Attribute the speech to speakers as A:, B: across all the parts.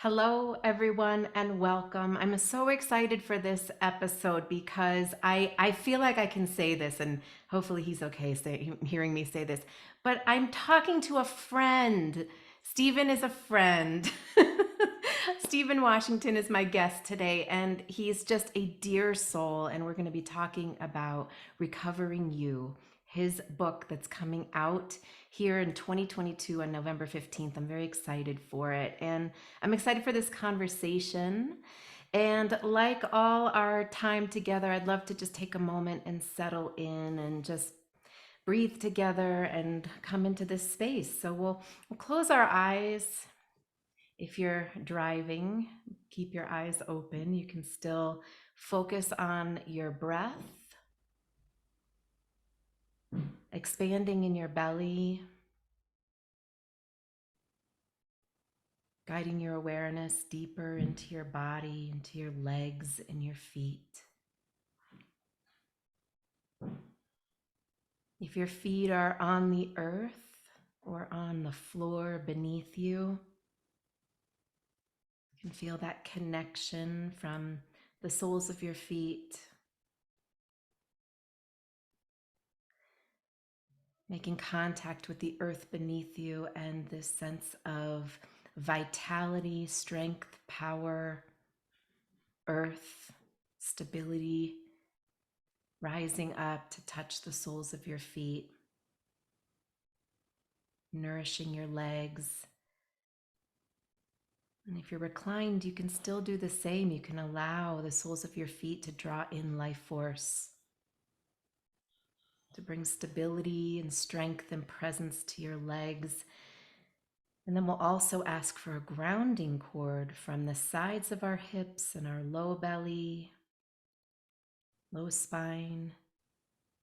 A: Hello, everyone, and welcome. I'm so excited for this episode because I feel like I can say this, and hopefully he's okay hearing me say this. But I'm talking to a friend. Steven is a friend. Stephen Washington is my guest today, and he's just a dear soul. And we're going to be talking about Recovering You, his book that's coming out here in 2022 on November 15th. I'm very excited for it. And I'm excited for this conversation. And like all our time together, I'd love to just take a moment and settle in and just breathe together and come into this space. So we'll close our eyes. If you're driving, keep your eyes open. You can still focus on your breath, expanding in your belly, guiding your awareness deeper into your body, into your legs and your feet. If your feet are on the earth or on the floor beneath you, you can feel that connection from the soles of your feet, making contact with the earth beneath you, and this sense of vitality, strength, power, earth, stability, rising up to touch the soles of your feet, nourishing your legs. And if you're reclined, you can still do the same. You can allow the soles of your feet to draw in life force, to bring stability and strength and presence to your legs. And then we'll also ask for a grounding cord from the sides of our hips and our low belly, low spine,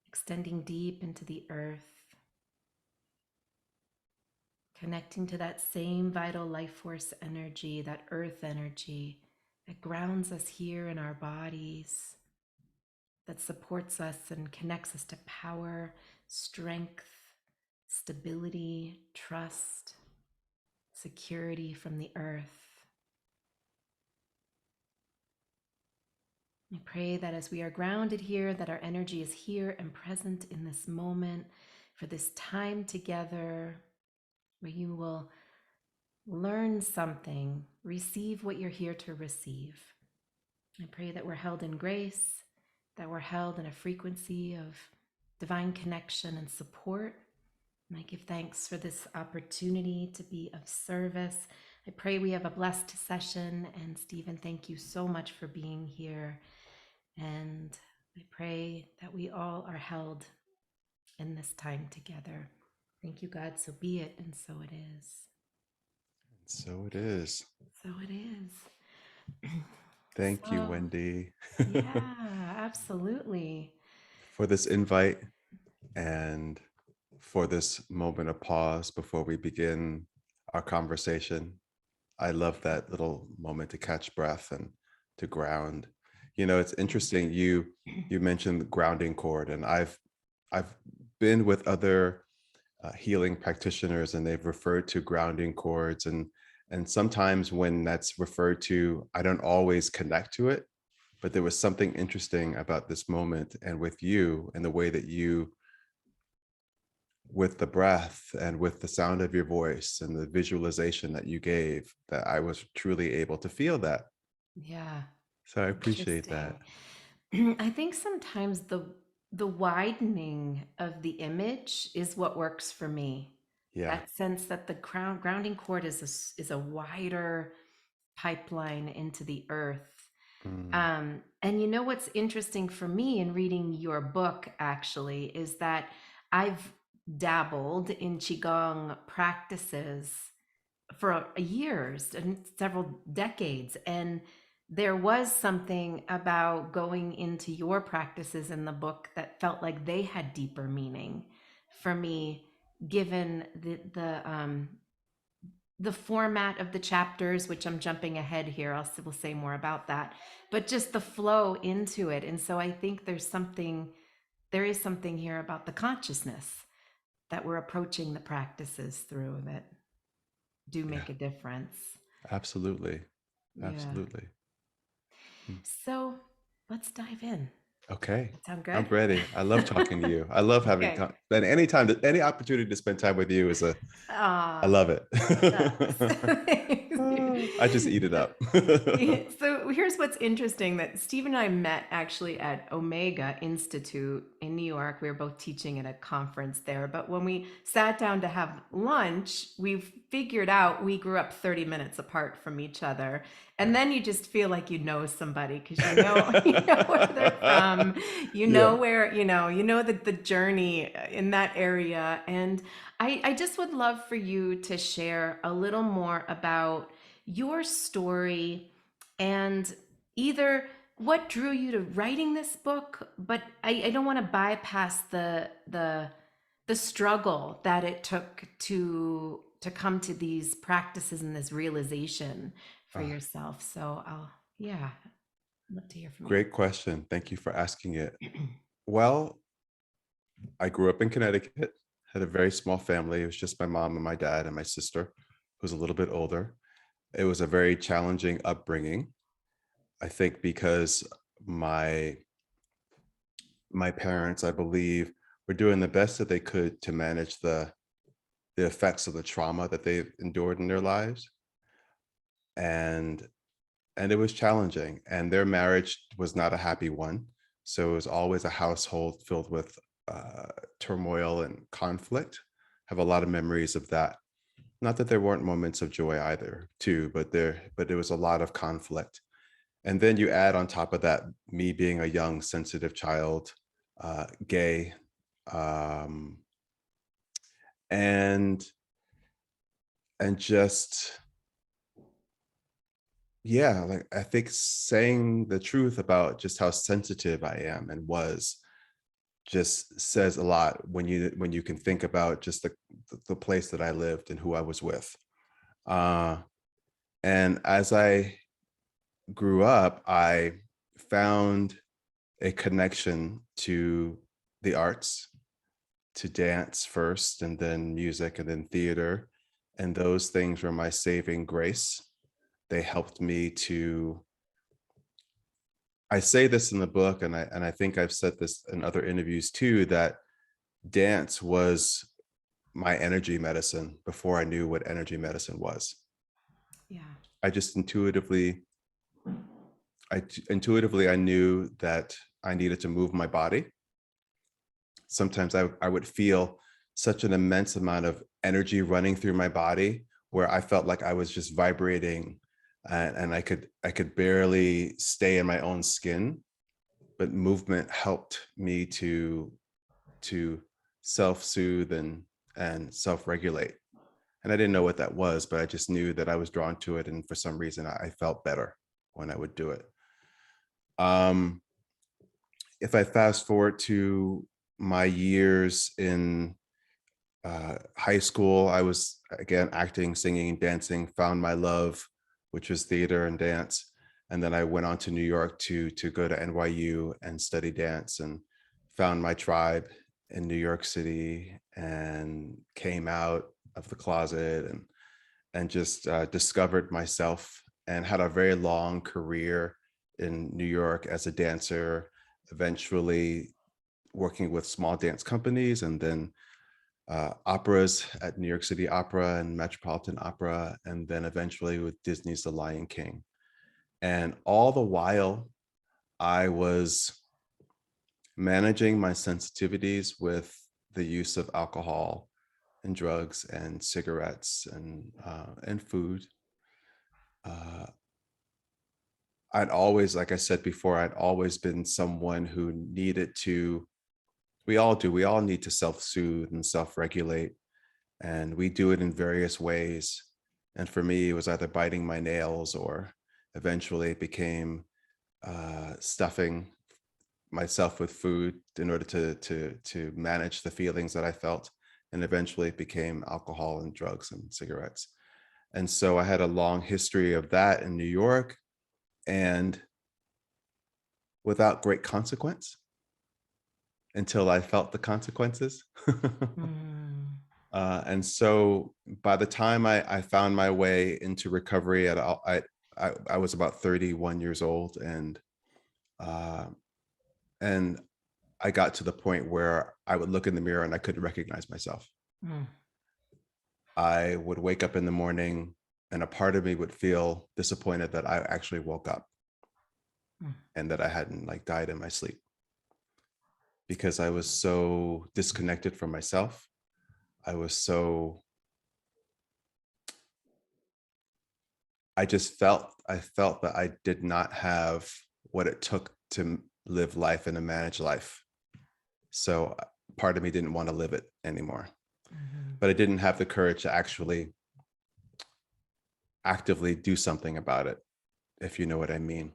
A: extending deep into the earth, connecting to that same vital life force energy, that earth energy that grounds us here in our bodies, that supports us and connects us to power, strength, stability, trust, security from the earth. I pray that as we are grounded here, that our energy is here and present in this moment for this time together, where you will learn something, receive what you're here to receive. I pray that we're held in grace, that we're held in a frequency of divine connection and support. And I give thanks for this opportunity to be of service. I pray we have a blessed session. And Stephen, thank you so much for being here. And I pray that we all are held in this time together. Thank you, God. So be it, and so it is.
B: So it is.
A: So it is.
B: Thank you,
A: So,
B: Wendy,
A: yeah, absolutely.
B: for this invite and for this moment of pause before we begin our conversation. I love that little moment to catch breath and to ground. You know, it's interesting. You mentioned the grounding cord, and I've been with other healing practitioners, and they've referred to grounding cords, and sometimes when that's referred to, I don't always connect to it. But there was something interesting about this moment, and with you, and the way that you, with the breath and with the sound of your voice and the visualization that you gave, that I was truly able to feel that.
A: Yeah,
B: So I appreciate that.
A: interesting. I think sometimes the widening of the image is what works for me.
B: Yeah.
A: That sense that the grounding cord is a wider pipeline into the earth.
B: Mm.
A: And you know what's interesting for me in reading your book actually is that I've dabbled in Qigong practices for years and several decades. And there was something about going into your practices in the book that felt like they had deeper meaning for me, given the format of the chapters, which I'm jumping ahead here. We'll say more about that, but just the flow into it. And so I think there is something here about the consciousness that we're approaching the practices through that do
B: Yeah,
A: make a difference.
B: Absolutely.
A: Yeah.
B: Absolutely. Mm.
A: So let's dive in.
B: Okay.
A: That sound
B: I'm
A: good?
B: ready. I love talking to you. I love having
A: Okay.
B: and any time, any opportunity to spend time with you is I
A: Ah,
B: love it.
A: shucks. Thanks, dude.
B: I just eat it
A: So,
B: up.
A: yeah, so here's what's interesting that Steve and I met actually at Omega Institute in New York. We were both teaching at a conference there. But when we sat down to have lunch, we figured out we grew up 30 minutes apart from each other. And
B: Right.
A: then you just feel like you know somebody because you know you know where they're from, you
B: Yeah.
A: know where you know the journey in that area. And I just would love for you to share a little more about your story and either what drew you to writing this book, but I don't want to bypass the struggle that it took to come to these practices and this realization for
B: Uh,
A: yourself. So I'll yeah, I'd love to hear from you.
B: Great question. Thank you for asking it. Well, I grew up in Connecticut, had a very small family. It was just my mom and my dad and my sister, who's a little bit older. It was a very challenging upbringing. I think because my my parents, I believe, were doing the best that they could to manage the effects of the trauma that they've endured in their lives. And and it was challenging. And their marriage was not a happy one. So it was always a household filled with uh, turmoil and conflict. Have a lot of memories of that. Not that there weren't moments of joy either, too, but there was a lot of conflict. And then you add on top of that me being a young, sensitive child, gay, um, and just yeah, like I think saying the truth about just how sensitive I am and was just says a lot when you can think about just the place that I lived and who I was with. Uh, and as I grew up, I found a connection to the arts, to dance first, and then music, and then theater. And those things were my saving grace. They helped me to, I say this in the book, and I think I've said this in other interviews too, that dance was my energy medicine before I knew what energy medicine was.
A: Yeah.
B: I just intuitively I knew that I needed to move my body. Sometimes I would feel such an immense amount of energy running through my body where I felt like I was just vibrating, and I could barely stay in my own skin. But movement helped me to self-soothe and self-regulate. And I didn't know what that was, but I just knew that I was drawn to it. And for some reason, I felt better when I would do it. Um, if I fast forward to my years in high school, I was again acting, singing, dancing, found my love, which was theater and dance. And then I went on to New York to go to NYU and study dance, and found my tribe in New York City, and came out of the closet and just discovered myself, and had a very long career in New York as a dancer, eventually working with small dance companies, and then operas at New York City Opera and Metropolitan Opera, and then eventually with Disney's The Lion King. And all the while, I was managing my sensitivities with the use of alcohol and drugs and cigarettes and food. Uh, I'd always, like I said before, I'd always been someone who needed to. We all do. We all need to self-soothe and self-regulate, and we do it in various ways. And for me, it was either biting my nails, or eventually it became stuffing myself with food in order to manage the feelings that I felt. And eventually it became alcohol and drugs and cigarettes. And so I had a long history of that in New York, and without great consequence until I felt the consequences.
A: Mm.
B: And so by the time I found my way into recovery I was about 31 years old, uh, and I got to the point where I would look in the mirror and I couldn't recognize myself.
A: Mm,
B: I would wake up in the morning and a part of me would feel disappointed that I actually woke up
A: mm,
B: and that I hadn't like died in my sleep, because I was so disconnected from myself. I was so I felt that I did not have what it took to live life and to manage life. So part of me didn't want to live it anymore,
A: mhm.
B: but I didn't have the courage to actually actively do something about it, if you know what I mean.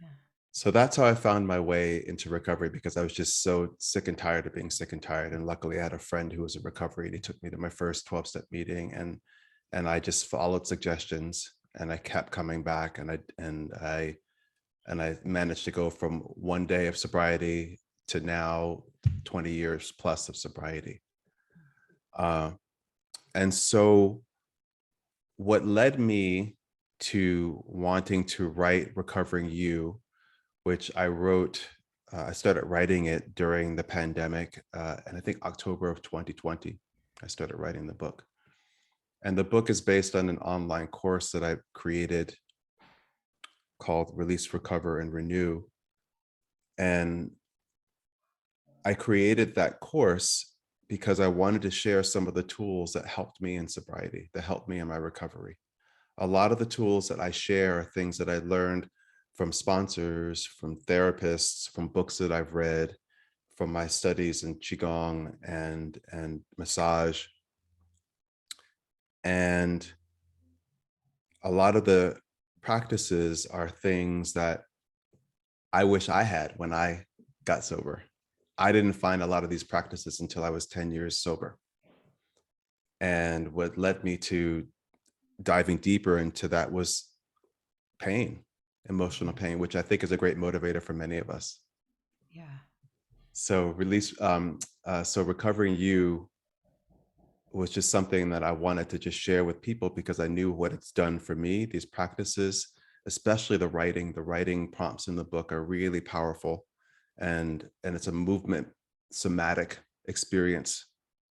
A: Yeah.
B: So that's how I found my way into recovery, because I was just so sick and tired of being sick and tired. And luckily I had a friend who was in recovery and he took me to my first 12-step meeting, and I just followed suggestions and I kept coming back, and I managed to go from 1 day of sobriety to now 20 years plus of sobriety. Uh, and so what led me to wanting to write Recovering You, which I started writing it during the pandemic, and I think October of 2020, I started writing the book. And the book is based on an online course that I created called Release, Recover, and Renew. And I created that course because I wanted to share some of the tools that helped me in sobriety, that helped me in my recovery. A lot of the tools that I share are things that I learned from sponsors, from therapists, from books that I've read, from my studies in Qigong and massage. And a lot of the practices are things that I wish I had when I got sober. I didn't find a lot of these practices until I was 10 years sober. And what led me to diving deeper into that was pain, emotional
A: Mhm.
B: pain, which I think is a great motivator for many of us.
A: Yeah.
B: So Recovering You was just something that I wanted to just share with people because I knew what it's done for me. These practices, especially the writing prompts in the book are really powerful, and it's a movement, somatic experience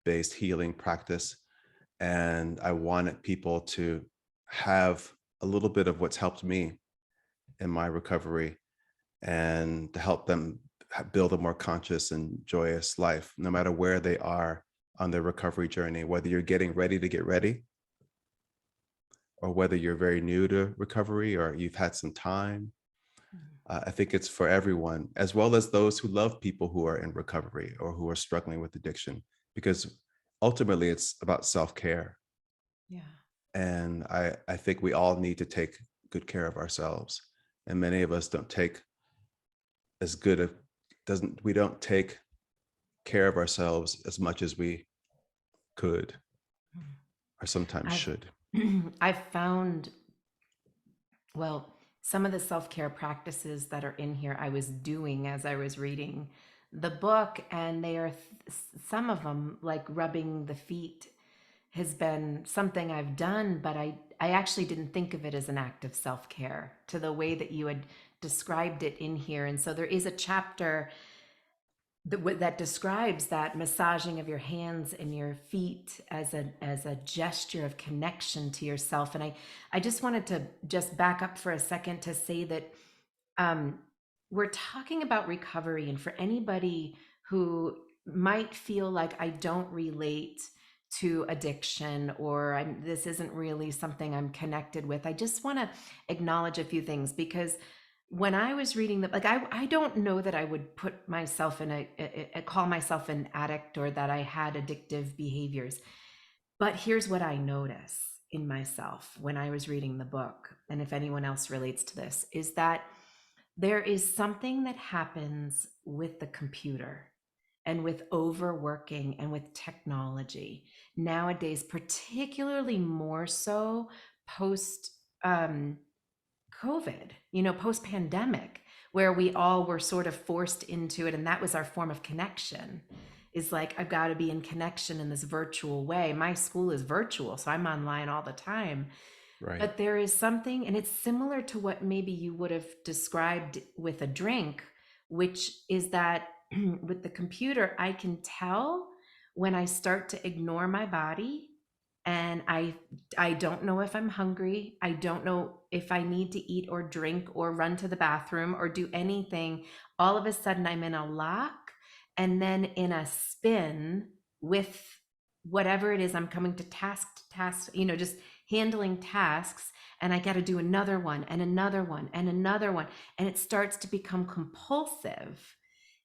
B: based healing practice. And I wanted people to have a little bit of what's helped me in my recovery, and to help them build a more conscious and joyous life, no matter where they are on their recovery journey, whether you're getting ready to get ready, or whether you're very new to recovery, or you've had some time.
A: Mhm.
B: I think it's for everyone, as well as those who love people who are in recovery or who are struggling with addiction, because ultimately it's about self-care.
A: Yeah.
B: And I think we all need to take good care of ourselves. And many of us don't take as good of doesn't we don't take care of ourselves as much as we could
A: Mhm.
B: or sometimes
A: I've
B: should.
A: I've found, well, some of the self-care practices that are in here I was doing as I was reading the book, and they are some of them, like rubbing the feet, has been something I've done, but I actually didn't think of it as an act of self-care to the way that you had described it in here. And so there is a chapter that describes that massaging of your hands and your feet as a gesture of connection to yourself. And I just wanted to just back up for a second to say that um, we're talking about recovery, and for anybody who might feel like I don't relate to addiction, or this isn't really something I'm connected with, I just want to acknowledge a few things, because when I was reading the, like, I don't know that I would put myself in call myself an addict, or that I had addictive behaviors. But here's what I notice in myself when I was reading the book, and if anyone else relates to this, is that there is something that happens with the computer and with overworking and with technology nowadays, particularly more so post um, COVID, post pandemic, where we all were sort of forced into it. And that was our form of connection, is like, I've got to be in connection in this virtual way. My school is virtual, so I'm online all the time.
B: Right.
A: But there is something, and it's similar to what maybe you would have described with a drink, which is that with the computer, I can tell when I start to ignore my body, and I don't know if I'm hungry. I don't know if I need to eat or drink or run to the bathroom or do anything. All of a sudden I'm in a lock and then in a spin with whatever it is I'm coming to task, just handling tasks, and I got to do another one and another one and another one, and it starts to become compulsive.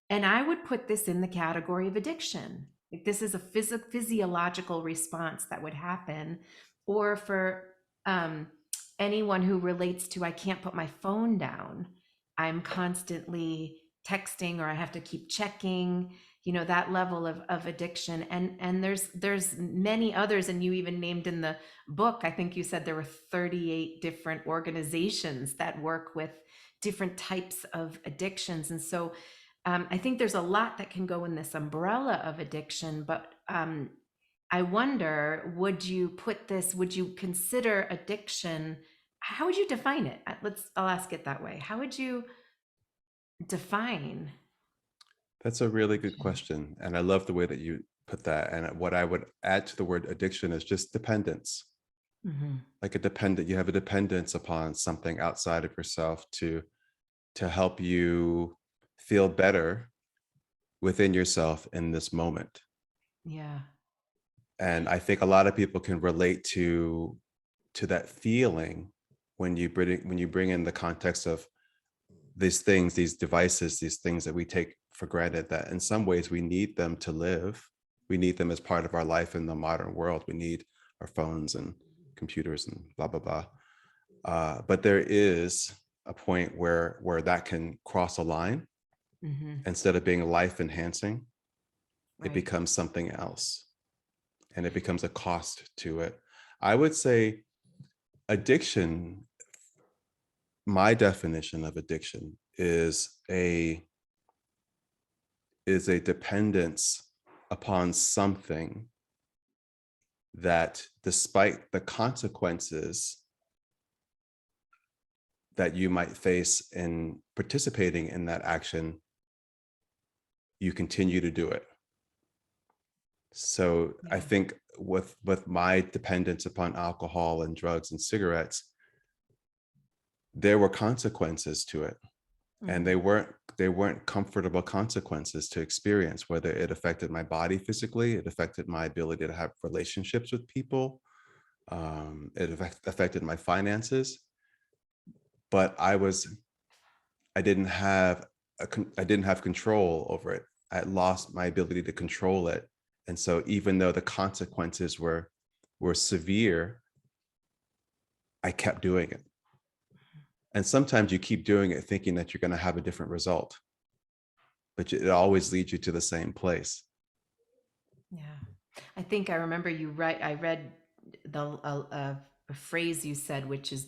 A: And I would put this in the category of addiction. Like, this is a physiological response that would happen. Or for um, anyone who relates to, I can't put my phone down. I'm constantly texting, or I have to keep checking, that level of addiction. And there's many others. And you even named in the book, I think you said there were 38 different organizations that work with different types of addictions. And so I think there's a lot that can go in this umbrella of addiction, but I wonder, would you consider addiction? How would you define it? I'll ask it that way. How would you define
B: That's a really good
A: addiction?
B: question. And I love the way that you put that. And what I would add to the word addiction is just dependence.
A: Hmm.
B: Like you have a dependence upon something outside of yourself to help you feel better within yourself in this moment.
A: Yeah.
B: And I think a lot of people can relate to that feeling when you bring in the context of these things, these devices, these things that we take for granted, that in some ways we need them to live. We need them as part of our life in the modern world. We need our phones and computers and blah blah blah. But there is a point where that can cross a line.
A: Hmm.
B: Instead of being life enhancing, it
A: Right.
B: becomes something else, and it becomes a cost to it. I would say addiction, my definition of addiction is a dependence upon something that, despite the consequences that you might face in participating in that action, you continue to do it. So I
A: Yeah.
B: think with my dependence upon alcohol and drugs and cigarettes, there were consequences to it, and
A: Hmm.
B: they weren't comfortable consequences to experience. Whether it affected my body physically, it affected my ability to have relationships with people, affected my finances. But I didn't have I didn't have control over it. I had lost my ability to control it. And so even though the consequences were severe, I kept doing it. And sometimes you keep doing it thinking that you're going to have a different result, but it always leads you to the same place.
A: Yeah. I think I remember I read a phrase you said, which is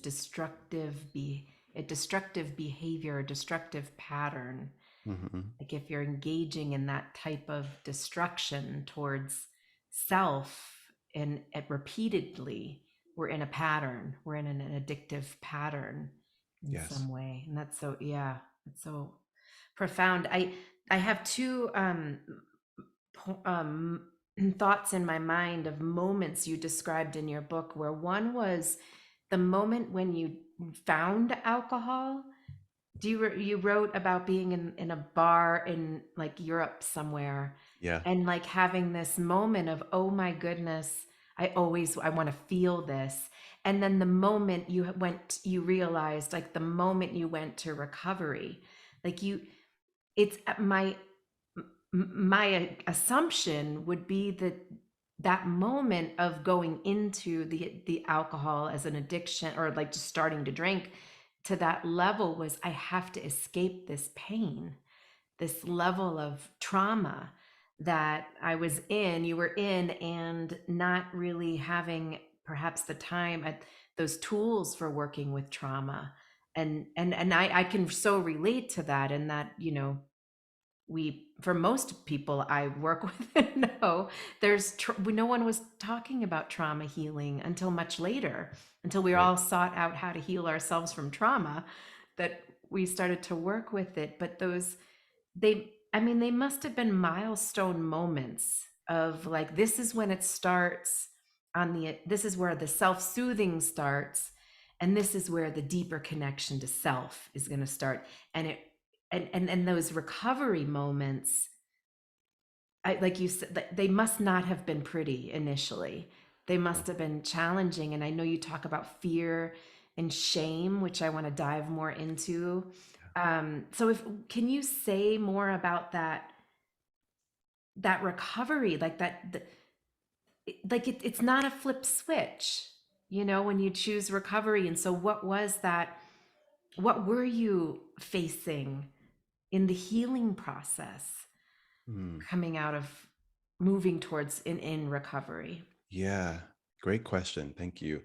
A: a destructive behavior, a destructive pattern.
B: Mhm.
A: Like, if you're engaging in that type of destruction towards self, and it repeatedly, we're in a pattern, we're in an addictive pattern in
B: Yes.
A: some way. And that's so, yeah, it's so profound. I have two um, thoughts in my mind of moments you described in your book, where one was the moment when you found alcohol. You wrote about being in a bar in like Europe somewhere,
B: Yeah.
A: and like having this moment of, oh my goodness, I want to feel this. And then the moment you realized, like the moment you went to recovery, like it's my assumption would be that that moment of going into the alcohol as an addiction, or like just starting to drink to that level, was, I have to escape this pain, this level of trauma that you were in, and not really having perhaps the time at those tools for working with trauma. And I can so relate to that, and that, for most people I work with, no, no one was talking about trauma healing until much later, until we
B: Right.
A: all sought out how to heal ourselves from trauma, that we started to work with it. But I mean, they must have been milestone moments of like, this is when it starts this is where the self-soothing starts, and this is where the deeper connection to self is going to start. And it, and those recovery moments, like you said, they must not have been pretty initially. They
B: No.
A: must have been challenging. And I know you talk about fear and shame, which I want to dive more into. So if can you say more about that recovery, like it's not a flip switch, when you choose recovery. And so what were you facing in the healing process,
B: Hmm.
A: coming out of moving towards in recovery?
B: Yeah, great question. Thank you.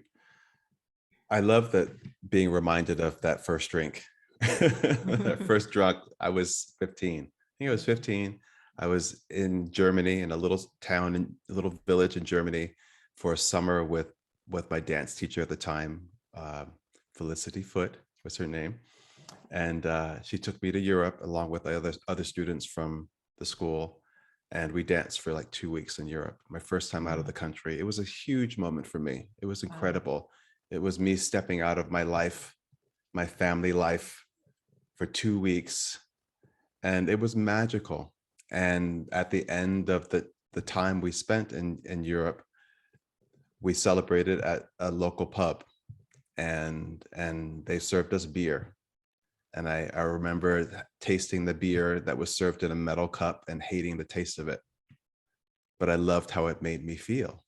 B: I love that being reminded of that first drink. That first drunk, I was 15. I think I was 15. I was in Germany, in a little town, in a little village in Germany for a summer with my dance teacher at the time. Felicity Foote was her name. And she took me to Europe along with the other students from the school. And we danced for like 2 weeks in Europe. My first time out of the country. It was a huge moment for me. It was
A: Wow.
B: incredible. It was me stepping out of my life, my family life, for 2 weeks. And it was magical. And at the end of the time we spent in Europe, we celebrated at a local pub, and they served us beer. And I remember tasting the beer that was served in a metal cup and hating the taste of it. But I loved how it made me feel.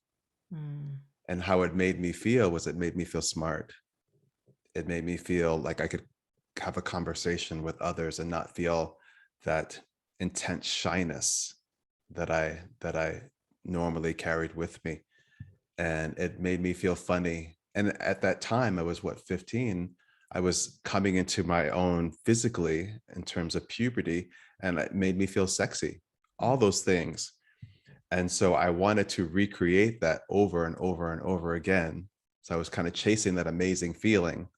A: Mm.
B: And how it made me feel was it made me feel smart. It made me feel like I could have a conversation with others and not feel that intense shyness that I normally carried with me. And it made me feel funny. And at that time, I was 15. I was coming into my own physically in terms of puberty, and it made me feel sexy, all those things. And so I wanted to recreate that over and over and over again. So I was kind of chasing that amazing feeling.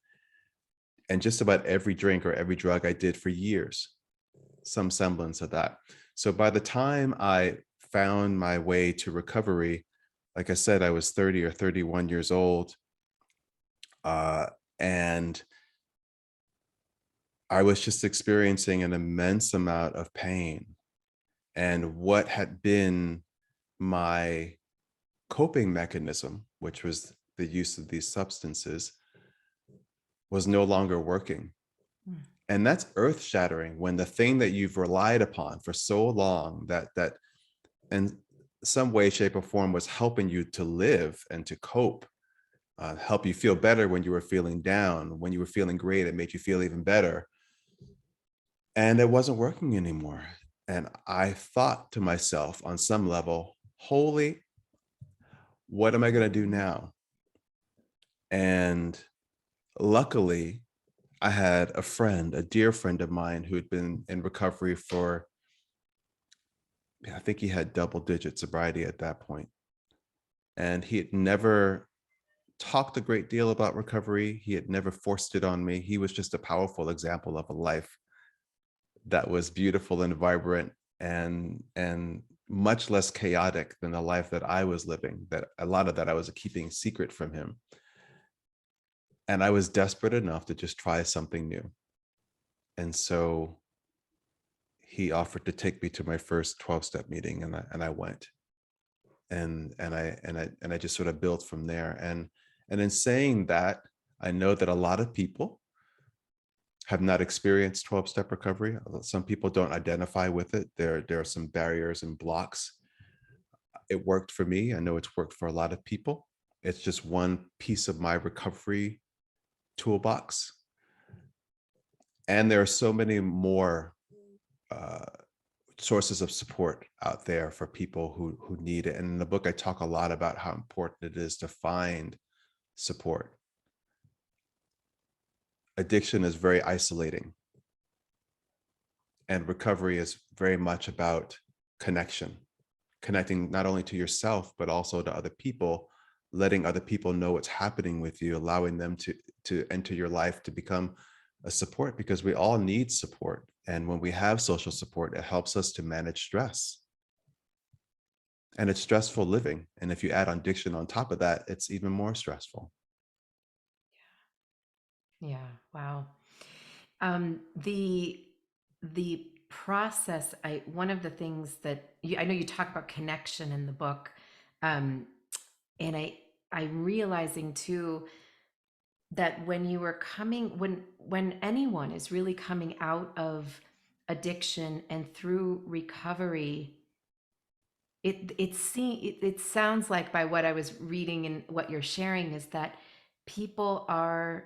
B: And just about every drink or every drug I did for years, some semblance of that. So by the time I found my way to recovery, like I said, I was 30 or 31 years old. Uh, and I was just experiencing an immense amount of pain. And what had been my coping mechanism, which was the use of these substances, was no longer working.
A: Mm.
B: And that's earth shattering when the thing that you've relied upon for so long, that in some way, shape, or form was helping you to live and to cope, help you feel better when you were feeling down. When you were feeling great, it made you feel even better. And it wasn't working anymore. And I thought to myself on some level, holy, what am I going to do now? And luckily, I had a friend, a dear friend of mine who had been in recovery for, I think he had double-digit sobriety at that point. And he had never talked a great deal about recovery. He had never forced it on me. He was just a powerful example of a life that was beautiful and vibrant, and much less chaotic than the life that I was living, that a lot of that I was keeping secret from him. And I was desperate enough to just try something new. And so he offered to take me to my first 12-step meeting, and I went. And I just sort of built from there. And in saying that, I know that a lot of people have not experienced 12-step recovery. Some people don't identify with it. There are some barriers and blocks. It worked for me. I know it's worked for a lot of people. It's just one piece of my recovery toolbox. And there are so many more uh, sources of support out there for people who need it. And in the book, I talk a lot about how important it is to find support. Addiction is very isolating. And recovery is very much about connection, connecting not only to yourself, but also to other people, letting other people know what's happening with you, allowing them to enter your life, to become a support, because we all need support. And when we have social support, it helps us to manage stress. And it's stressful living. And if you add addiction on top of that, it's even more stressful.
A: Yeah. Wow. The process, one of the things that I know you talk about connection in the book, um, and I'm realizing too that when you are coming, when anyone is really coming out of addiction and through recovery, it sounds like, by what I was reading and what you're sharing, is that people are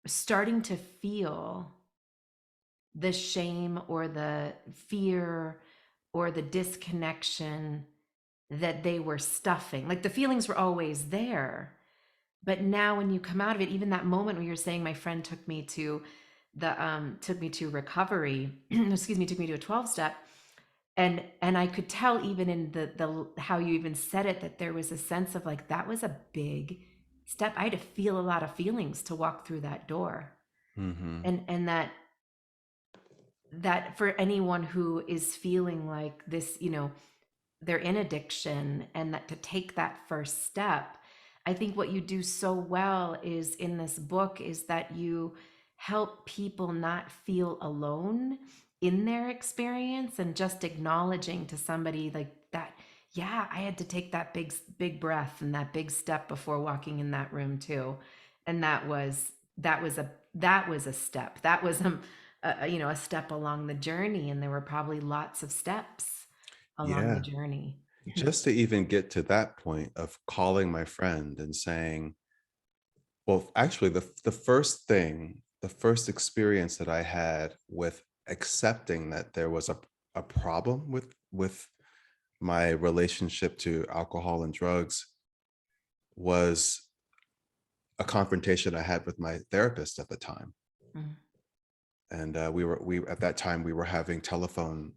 A: starting to feel the shame or the fear or the disconnection that they were stuffing. Like, the feelings were always there, but now when you come out of it, even that moment where you're saying, my friend took me to recovery, excuse me, took me to a 12 step, and I could tell, even in the how you even said it, that there was a sense of like, that was a big step. I had to feel a lot of feelings to walk through that door.
B: Hmm.
A: And that for anyone who is feeling like this, they're in addiction, and that to take that first step, I think what you do so well is, in this book, is that you help people not feel alone in their experience, and just acknowledging to somebody like that, yeah, I had to take that big breath and that big step before walking in that room too. And that was a step. That was a step along the journey, and there were probably lots of steps along the
B: Yeah.
A: journey.
B: Just to even get to that point of calling my friend and saying, well, actually, the first experience that I had with accepting that there was a problem with my relationship to alcohol and drugs was a confrontation I had with my therapist at the time.
A: Mm.
B: And we at that time we were having telephone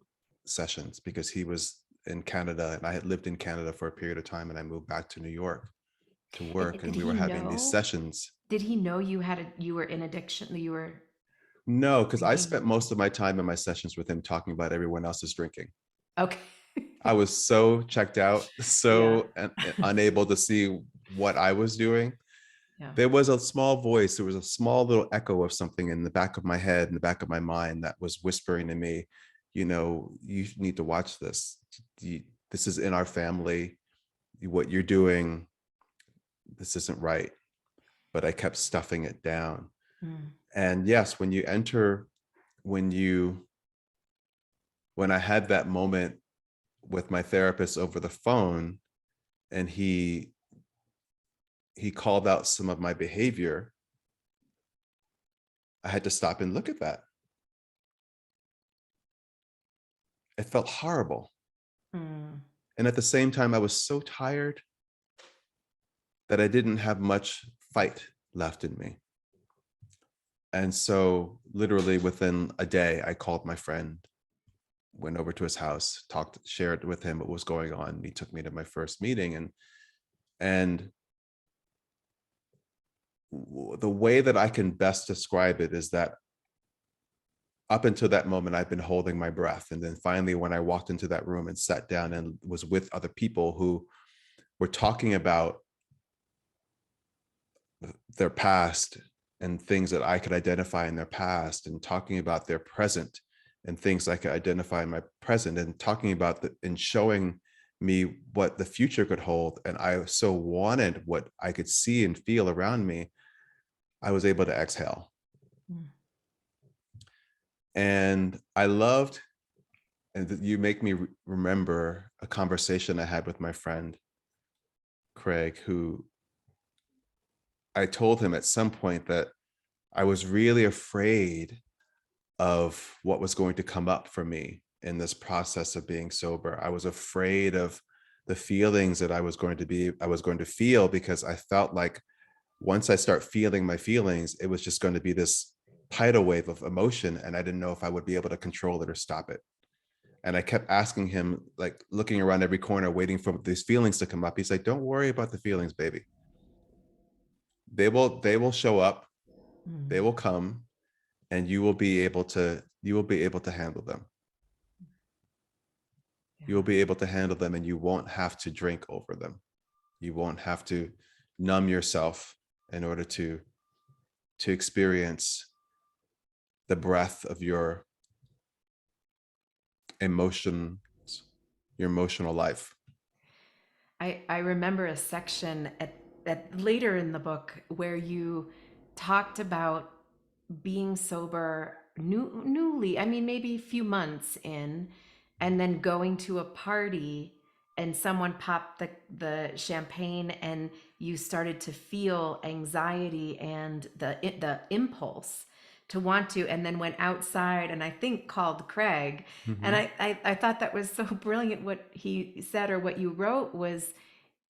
B: sessions because he was in Canada and I had lived in Canada for a period of time, and I moved back to New York to
A: And
B: work,
A: did
B: and we
A: he
B: were having these
A: know?
B: sessions.
A: Did he know you were in addiction, that you were
B: No, because I
A: drinking?
B: spent most of my time in my sessions with him talking about everyone else's drinking.
A: Okay.
B: I was so checked out,
A: Yeah.
B: so unable to see what I was doing.
A: Yeah.
B: There was a small voice, there was a small little echo of something in the back of my head, in the back of my mind, that was whispering to me, you need to watch this. This is in our family. What you're doing, this isn't right. But I kept stuffing it down.
A: Mm.
B: And yes, when you, when I had that moment with my therapist over the phone, and he called out some of my behavior, I had to stop and look at that. It felt horrible.
A: Mm.
B: And at the same time, I was so tired that I didn't have much fight left in me. And so, literally within a day, I called my friend, went over to his house, talked, shared with him what was going on. He took me to my first meeting, and the way that I can best describe it is that up until that moment, I've been holding my breath. And then finally, when I walked into that room and sat down and was with other people who were talking about their past and things that I could identify in their past, and talking about their present and things I could identify in my present, and talking about and showing me what the future could hold. And I so wanted what I could see and feel around me. I was able to exhale.
A: Mm.
B: And I loved, and you make me remember a conversation I had with my friend, Craig, who I told him at some point that I was really afraid of what was going to come up for me in this process of being sober. I was afraid of the feelings that I was going to feel, because I felt like once I start feeling my feelings, it was just going to be this tidal wave of emotion, and I didn't know if I would be able to control it or stop it. And I kept asking him, like looking around every corner, waiting for these feelings to come up. He's like, don't worry about the feelings, baby. They will show up, they
A: Mm.
B: will come, and you will be able to handle them. You will
A: Yeah.
B: be able to handle them, and you won't have to drink over them. You won't have to numb yourself in order to experience the breath of emotions, your emotional life.
A: I remember a section at later in the book where you talked about being sober newly, I mean, maybe a few months in, and then going to a party and someone popped the champagne and you started to feel anxiety and the impulse to want to, and then went outside and I think called Craig. And
B: Mhm.
A: I thought that was so brilliant. What he said or what you wrote was,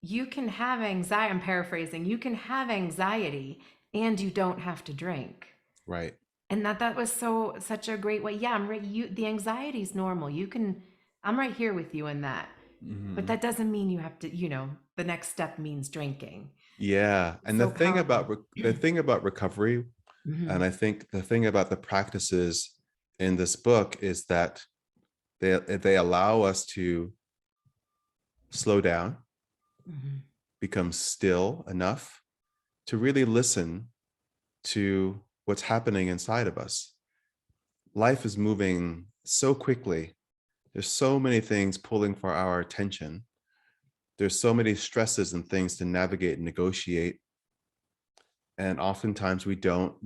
A: you can have anxiety, I'm paraphrasing, you can have anxiety and you don't have to drink.
B: Right.
A: And that was such a great way. Yeah, I'm right. The anxiety is normal. You can, I'm right here with you in that. But
B: Mhm.
A: that doesn't mean you have to, the next step means drinking.
B: Yeah, and
A: So powerful.
B: the thing about recovery,
A: Hmm.
B: and I think the thing about the practices in this book is that they allow us to slow down,
A: Hmm.
B: become still enough to really listen to what's happening inside of us. Life is moving so quickly. There's so many things pulling for our attention. There's so many stresses and things to navigate and negotiate. And oftentimes we don't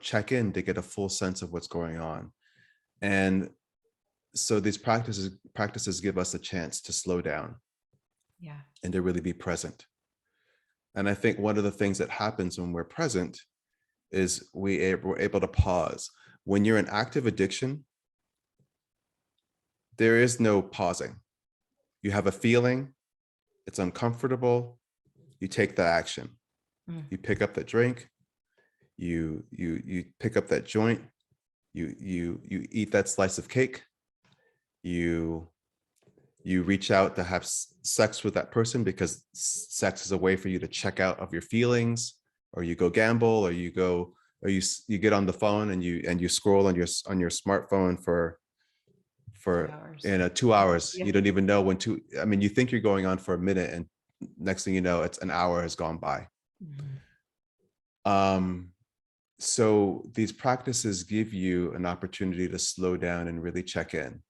B: check in to get a full sense of what's going on. And so these practices give us a chance to slow down
A: Yeah.
B: and to really be present. And I think one of the things that happens when we're present is we're able to pause. When you're in active addiction, there is no pausing. You have a feeling, it's uncomfortable, you take the action.
A: Mm.
B: You pick up that drink, you pick up that joint, you eat that slice of cake, you you reach out to have sex with that person because sex is a way for you to check out of your feelings, or you go gamble, or you get on the phone and you scroll on your smartphone for
A: 2 hours.
B: 2 hours.
A: Yeah.
B: You don't even know when to. I mean, you think you're going on for a minute, and next thing you know, it's an hour has gone by.
A: Hmm.
B: um so these practices give you an opportunity to slow down and really check in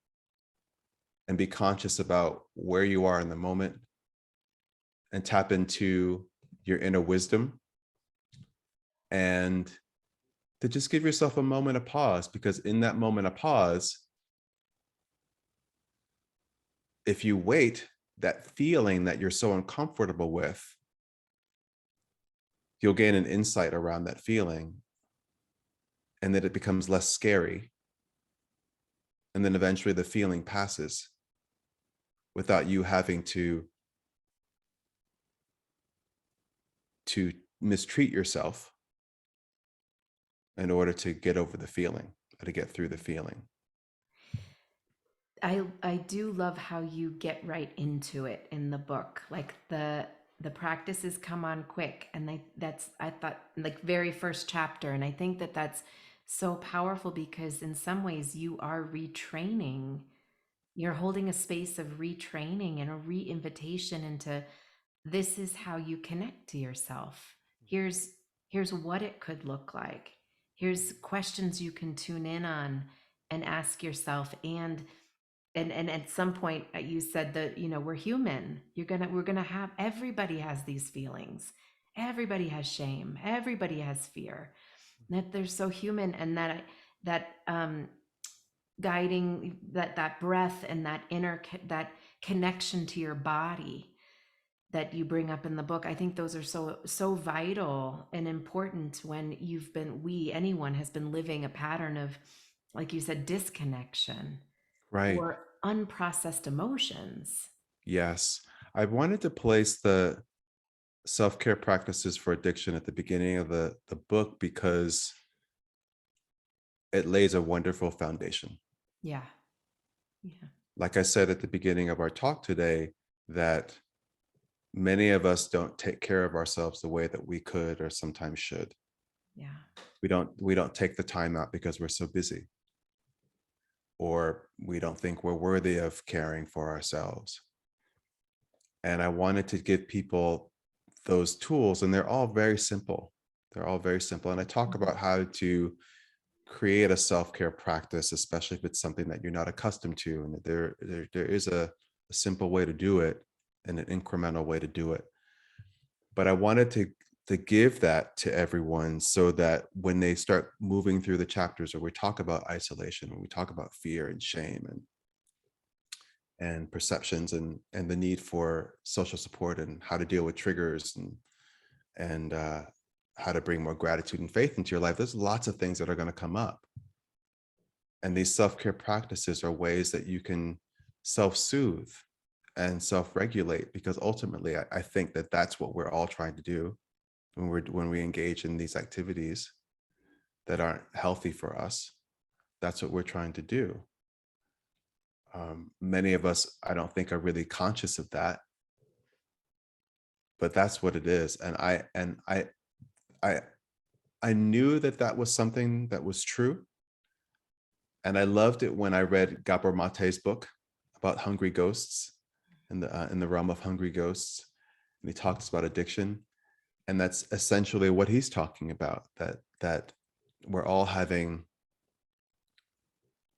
B: and be conscious about where you are in the moment, and tap into your inner wisdom, and to just give yourself a moment of pause, because in that moment of pause, if you wait, that feeling that you're so uncomfortable with, you'll gain an insight around that feeling, and then it becomes less scary, and then eventually the feeling passes without you having to mistreat yourself in order to get over the feeling, or to get through the feeling.
A: I do love how you get right into it in the book. Like the practices come on quick, and that's, I thought, like very first chapter, and I think that that's so powerful because in some ways you are retraining. You're holding a space of retraining and a re-invitation into, this is how you connect to yourself. Here's what it could look like. Here's questions you can tune in on and ask yourself. And at some point you said that, we're human. We're gonna have, everybody has these feelings, everybody has shame, everybody has fear, that they're so human. And that guiding, that breath and that that connection to your body that you bring up in the book, I think those are so vital and important when anyone has been living a pattern of, like you said, disconnection
B: Right.
A: or unprocessed emotions.
B: Yes. I wanted to place the self-care practices for addiction at the beginning of the book, because it lays a wonderful foundation.
A: Yeah. Yeah.
B: Like I said at the beginning of our talk today, that many of us don't take care of ourselves the way that we could or sometimes should.
A: Yeah.
B: We don't take the time out because we're so busy, or we don't think we're worthy of caring for ourselves. And I wanted to give people those tools, and they're all very simple. They're all very simple. And I talk
A: Mhm.
B: about how to create a self-care practice, especially if it's something that you're not accustomed to. And there is a simple way to do it and an incremental way to do it. But I wanted to give that to everyone so that when they start moving through the chapters, or we talk about isolation, when we talk about fear and shame and perceptions and the need for social support and how to deal with triggers and how to bring more gratitude and faith into your life, there's lots of things that are going to come up. And these self-care practices are ways that you can self-soothe and self-regulate, because ultimately I think that that's what we're all trying to do when we engage in these activities that aren't healthy for us. That's what we're trying to do. Many of us, I don't think, are really conscious of that, but that's what it is. And I knew that that was something that was true, and I loved it when I read Gabor Mate's book about hungry ghosts, in the realm of hungry ghosts, and he talks about addiction, and that's essentially what he's talking about. That we're all having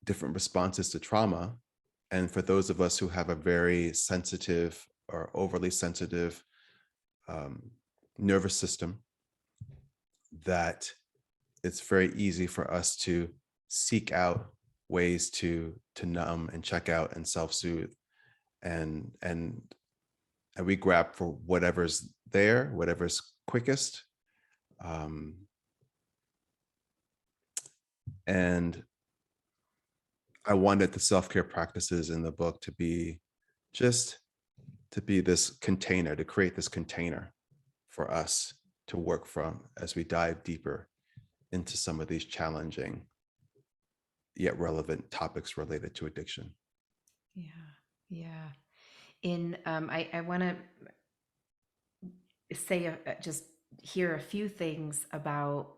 B: different responses to trauma, and for those of us who have a very sensitive or overly sensitive um, nervous system, that it's very easy for us to seek out ways to numb and check out and self-soothe, and and and we grab for whatever's there, whatever's quickest. um, and I wanted the self-care practices in the book to be just to be this container, to create this container for us to work from as we dive deeper into some of these challenging yet relevant topics related to addiction.
A: Yeah. Yeah. I want to say just hear a few things about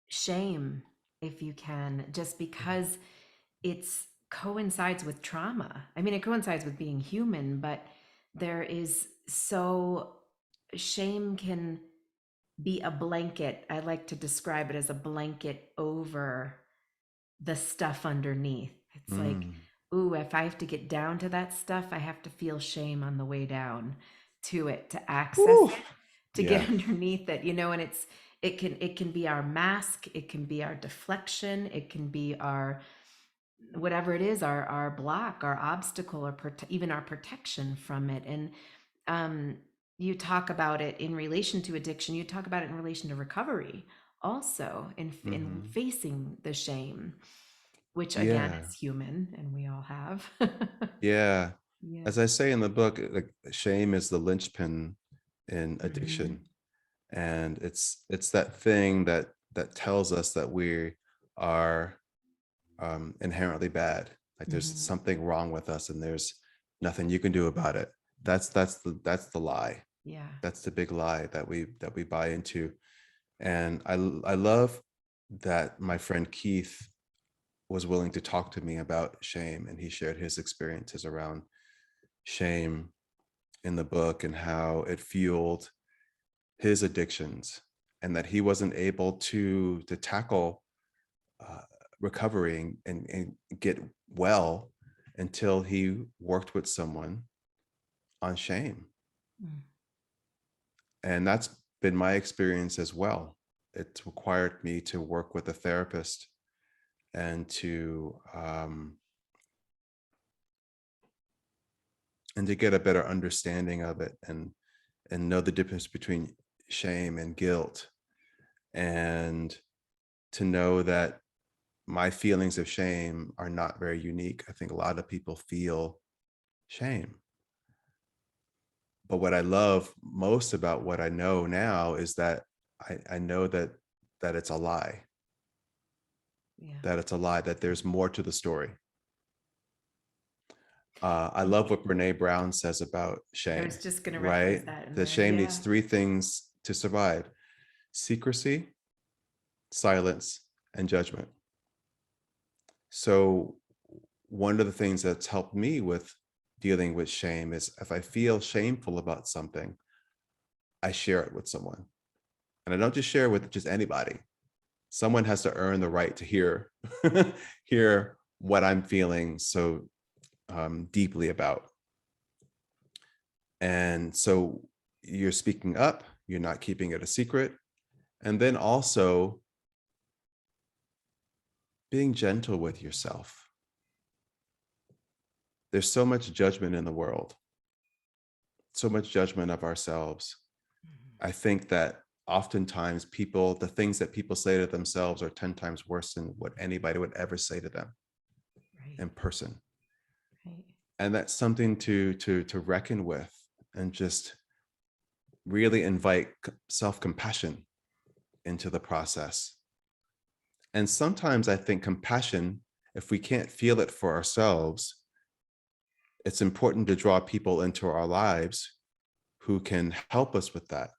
A: shame, if you can, just because it's coincides with trauma. I mean, it coincides with being human, but there is so shame can be a blanket. I like to describe it as a blanket over the stuff underneath. It's like,
B: Mm.
A: ooh, if I have to get down to that stuff, I have to feel shame on the way down to it, to access
B: Woo!
A: it, to
B: Yeah.
A: get underneath it, and it can be our mask, it can be our deflection, it can be our whatever it is, our block, our obstacle, or even our protection from it. And um, you talk about it in relation to addiction. You talk about it in relation to recovery, also in
B: Hmm.
A: facing the shame, which again
B: Yeah.
A: is human, and we all have.
B: Yeah.
A: Yeah.
B: As I say in the book, like, shame is the linchpin in
A: Hmm.
B: addiction. And it's that thing that tells us that we are inherently bad. Like there's
A: Hmm.
B: something wrong with us, and there's nothing you can do about it. That's the lie.
A: Yeah.
B: That's the big lie that we buy into. And I love that my friend Keith was willing to talk to me about shame, and he shared his experiences around shame in the book and how it fueled his addictions, and that he wasn't able to tackle uh, recovery and get well until he worked with someone on shame.
A: Mm.
B: And that's been my experience as well. It's required me to work with a therapist and to get a better understanding of it, and know the difference between shame and guilt, and to know that my feelings of shame are not very unique. I think a lot of people feel shame. But what I love most about what I know now is that I know that it's a lie.
A: Yeah.
B: that it's a lie, that there's more to the story. I
A: And
B: love what Brene Brown says about
A: I was
B: shame,
A: just going to reference
B: right?
A: that in
B: That
A: there.
B: shame needs
A: Yeah.
B: three things to survive: secrecy, silence, and judgment. So one of the things that's helped me with dealing with shame is if I feel shameful about something, I share it with someone. And I don't just share it with just anybody. Someone has to earn the right to hear hear what I'm feeling so deeply about. And so you're speaking up, you're not keeping it a secret. And then also being gentle with yourself. There's so much judgment in the world, so much judgment of ourselves.
A: Mhm.
B: I think that oftentimes people, the things that people say to themselves are 10 times worse than what anybody would ever say to them
A: Right.
B: in person.
A: Right.
B: And that's something to reckon with, and just really invite self-compassion into the process. And sometimes I think compassion, if we can't feel it for ourselves, it's important to draw people into our lives who can help us with that.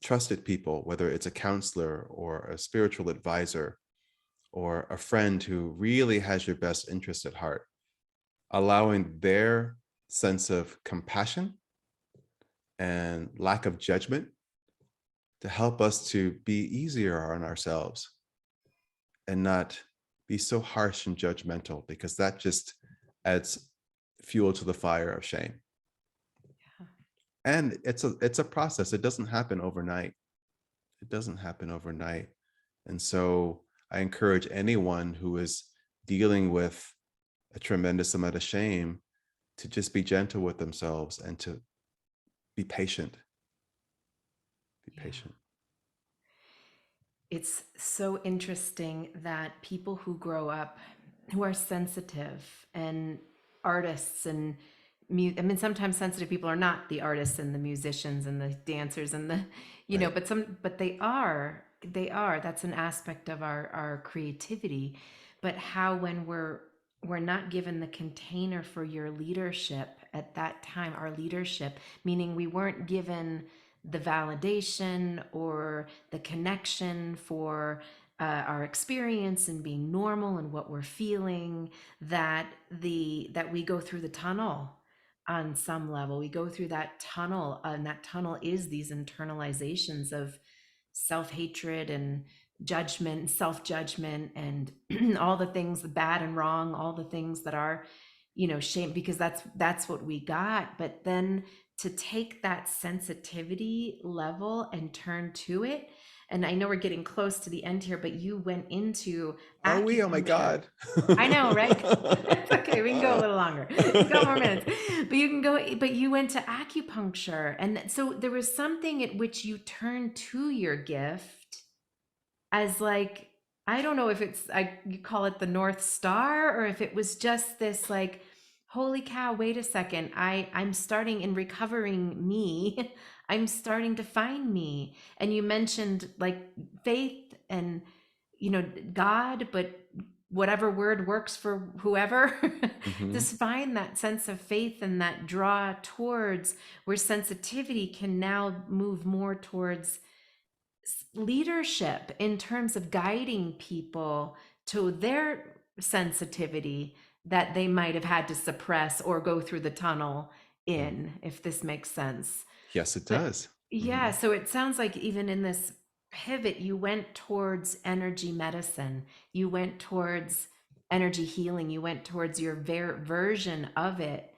B: Trusted people, whether it's a counselor or a spiritual advisor or a friend who really has your best interest at heart, allowing their sense of compassion and lack of judgment to help us to be easier on ourselves and not be so harsh and judgmental, because that just adds fuel to the fire of shame.
A: Yeah.
B: And it's a process. It doesn't happen overnight. It doesn't happen overnight. And so I encourage anyone who is dealing with a tremendous amount of shame to just be gentle with themselves and to be patient. Be
A: Yeah.
B: patient.
A: It's so interesting that people who grow up who are sensitive and artists and I mean, sometimes sensitive people are not the artists and the musicians and the dancers and the,
B: Right.
A: but they are, that's an aspect of our creativity. But how, when we're not given the container for your leadership at that time, our leadership, meaning we weren't given the validation or the connection for our experience and being normal and what we're feeling, that we go through the tunnel. On some level we go through that tunnel, and that tunnel is these internalizations of self-hatred and judgment, self-judgment, and all the things, the bad and wrong, all the things that are, shame, because that's what we got. But then to take that sensitivity level and turn to it, and I know we're getting close to the end here, but you went into
B: Are we? Oh my
A: acupuncture.
B: God.
A: I know, right? It's okay. We can go a little longer. A couple more minutes. But you can go, but you went to acupuncture. And so there was something at which you turned to your gift as, like, I don't know if it's, you call it the North Star, or if it was just this, like, holy cow, wait a second. I'm starting in recovering me. I'm starting to find me. And you mentioned, like, faith and, God, but whatever word works for whoever.
B: Mhm.
A: Just find that sense of faith and that draw towards, where sensitivity can now move more towards leadership in terms of guiding people to their sensitivity that they might have had to suppress or go through the tunnel
B: Mm.
A: in, if this makes sense.
B: Yes, it
A: But
B: does.
A: yeah,
B: Mhm.
A: so it sounds like even in this pivot, you went towards energy medicine, you went towards energy healing, you went towards your version of it,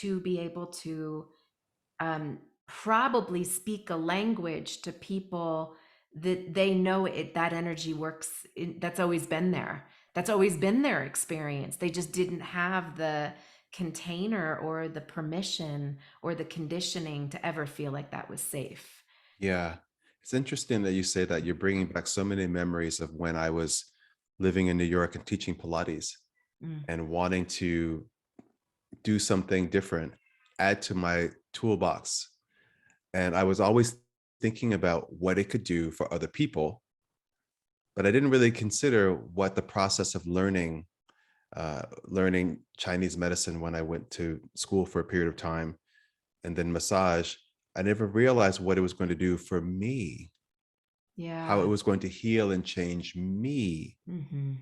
A: to be able to probably speak a language to people that they know it, that energy works in, that's always been there, that's always been their experience. They just didn't have the container or the permission or the conditioning to ever feel like that was safe.
B: Yeah. It's interesting that you say that. You're bringing back so many memories of when I was living in New York and teaching Pilates
A: Mm.
B: and wanting to do something different, add to my toolbox. And I was always thinking about what it could do for other people, but I didn't really consider what the process of learning Chinese medicine when I went to school for a period of time, and then massage. I never realized what it was going to do for me, how it
A: Yeah.
B: was going to heal and change me.
A: Mm-hmm.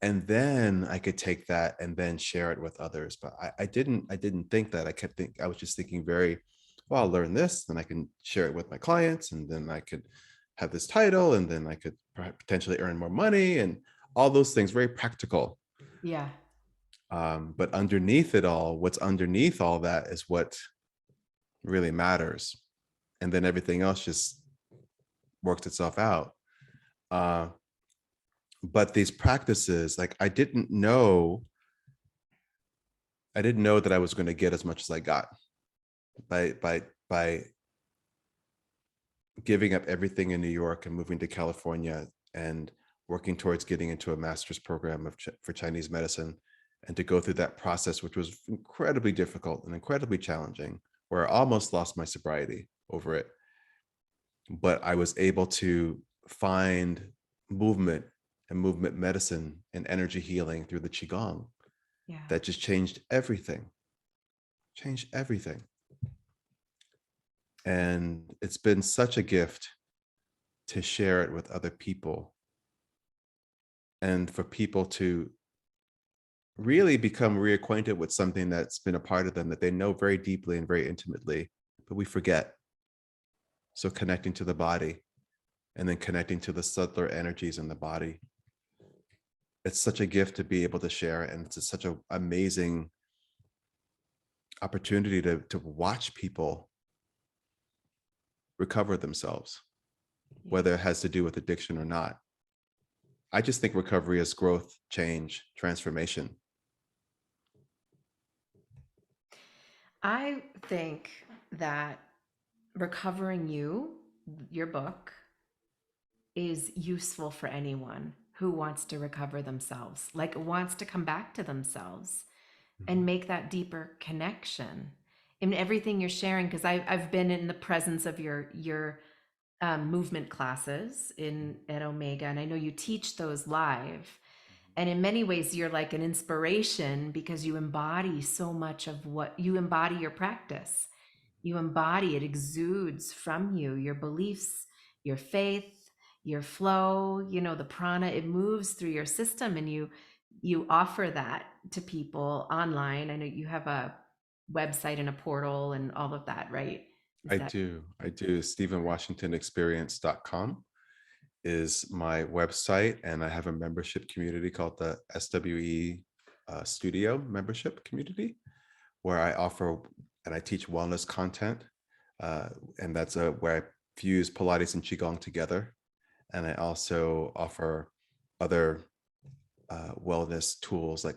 B: And then I could take that and then share it with others. But I didn't think that. I was just thinking very, well, I'll learn this, then I can share it with my clients, and then I could have this title, and then I could potentially earn more money and all those things, very practical.
A: Yeah.
B: But underneath it all, what's underneath all that is what really matters. And then everything else just works itself out. Uh, but these practices, like I didn't know that I was going to get as much as I got by giving up everything in New York and moving to California and working towards getting into a master's program for Chinese medicine, and to go through that process, which was incredibly difficult and incredibly challenging, where I almost lost my sobriety over it. But I was able to find movement and movement medicine and energy healing through the Qigong
A: Yeah.
B: that just changed everything. And it's been such a gift to share it with other people, and for people to really become reacquainted with something that's been a part of them that they know very deeply and very intimately, but we forget. So connecting to the body, and then connecting to the subtler energies in the body. It's such a gift to be able to share, and it's such an amazing opportunity to watch people recover themselves,
A: Yeah.
B: whether it has to do with addiction or not. I just think recovery is growth, change, transformation.
A: I think that Recovering You, your book, is useful for anyone who wants to recover themselves, like wants to come back to themselves and
B: Mhm.
A: make that deeper connection in everything you're sharing. Because I've been in the presence of your movement classes in at Omega, and I know you teach those live. And in many ways, you're like an inspiration because you embody so much of what you embody your practice. You embody it, exudes from you, your beliefs, your faith, your flow, the prana, it moves through your system, and you offer that to people online. I know you have a website and a portal and all of that, right? Is
B: I
A: that
B: do. I do. StephenWashingtonExperience.com is my website, and I have a membership community called the SWE Studio Membership Community, where I offer and I teach wellness content, and that's where I fuse Pilates and Qigong together, and I also offer other wellness tools like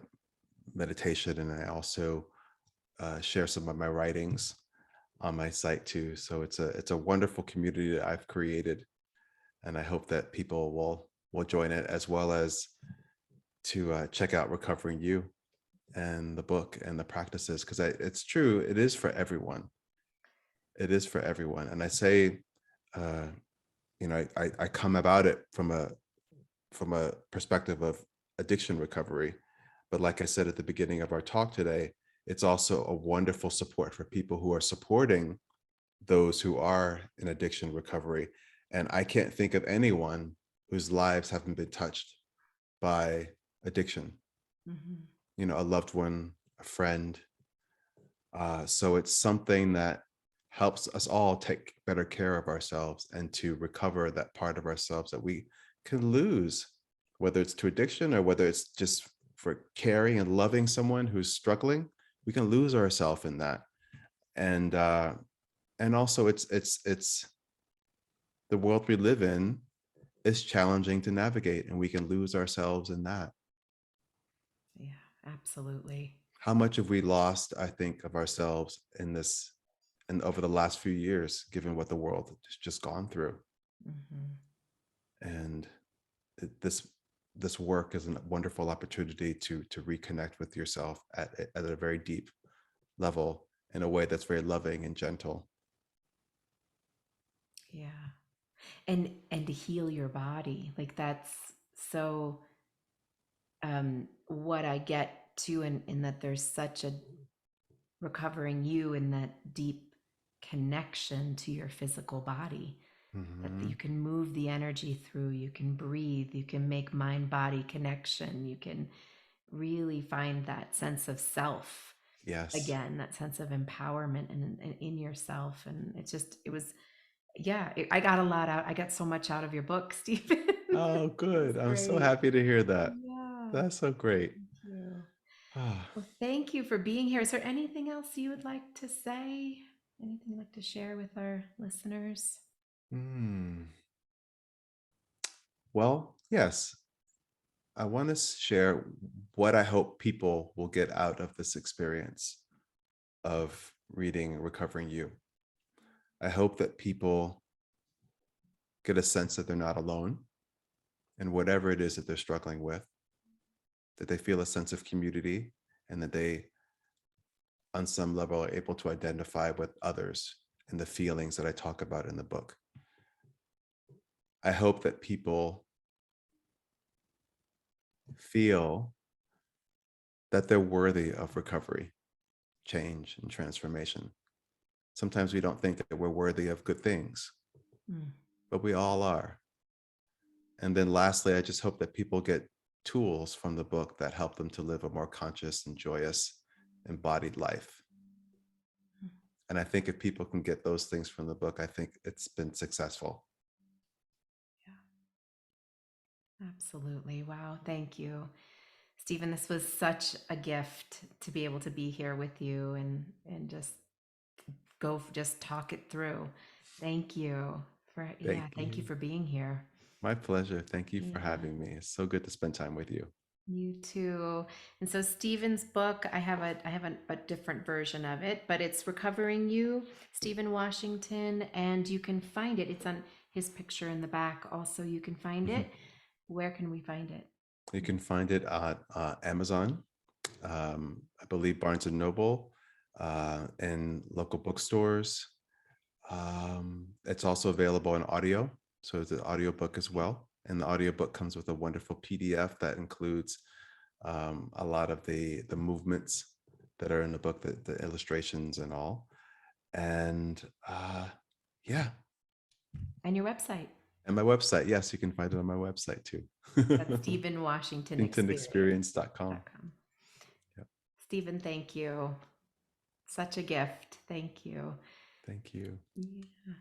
B: meditation, and I also share some of my writings on my site too. So it's a wonderful community that I've created, and I hope that people will join it, as well as to check out Recovering You and the book and the practices, because it's true, it is for everyone. It is for everyone, and I say, uh, I come about it from a perspective of addiction recovery, but like I said at the beginning of our talk today, it's also a wonderful support for people who are supporting those who are in addiction recovery. And I can't think of anyone whose lives haven't been touched by addiction,
A: Mhm.
B: a loved one, a friend. So it's something that helps us all take better care of ourselves and to recover that part of ourselves that we can lose, whether it's to addiction or whether it's just for caring and loving someone who's struggling. We can lose ourselves in that. And also it's the world we live in is challenging to navigate, and we can lose ourselves in that.
A: Yeah, absolutely.
B: How much have we lost, I think, of ourselves in this and over the last few years, given what the world has just gone through?
A: Mhm.
B: And this work is a wonderful opportunity to reconnect with yourself at a very deep level, in a way that's very loving and gentle.
A: Yeah. and to heal your body. Like that's so what I get to, in that there's such a recovering you in that deep connection to your physical body, that
B: Hmm.
A: you can move the energy through, you can breathe, you can make mind body connection, you can really find that sense of self
B: Yes.
A: again, that sense of empowerment in yourself. And it was, yeah, I got a lot out. I got so much out of your book, Stephen.
B: Oh,
A: It was
B: good. I'm so
A: great.
B: happy to hear that.
A: Yeah.
B: That's so great.
A: Thank you.
B: Ah,
A: Well, thank you for being here. Is there anything else you would like to say? Anything you'd like to share with our listeners?
B: mm. Well, yes. I want to share what I hope people will get out of this experience of reading Recovering You. I hope that people get a sense that they're not alone in whatever it is that they're struggling with, that they feel a sense of community, and that they, on some level, are able to identify with others and the feelings that I talk about in the book. I hope that people feel that they're worthy of recovery, change, and transformation. Sometimes we don't think that we're worthy of good things,
A: Mm,
B: but we all are. And then lastly, I just hope that people get tools from the book that help them to live a more conscious and joyous, embodied life.
A: mm.
B: And I think if people can get those things from the book, I think it's been successful.
A: Yeah, absolutely. Wow. Thank you, Stephen. This was such a gift to be able to be here with you and just talk it through. Thank you
B: Thank
A: thank you
B: you.
A: for being here.
B: My pleasure. Thank you for
A: Yeah.
B: having me. It's so good to spend time with you.
A: You too. And so Stephen's book, I have a different version of it, but it's Recovering You, Stephen Washington, and you can find it. It's on his picture in the back. Also, you can find
B: Mhm.
A: it. Where can we find it?
B: You can find it on Amazon, I believe Barnes and Noble, and local bookstores. It's also available in audio, so it's an audiobook as well. And the audiobook comes with a wonderful PDF that includes a lot of the movements that are in the book, the illustrations and all. And yeah,
A: And your website.
B: and my website. Yes, you can find it on my website too.
A: That's Stephen Washington Experience.
B: StephenWashingtonExperience.com. Yep.
A: Stephen, thank you. Such a gift. Thank you.
B: Thank you.
A: Yeah.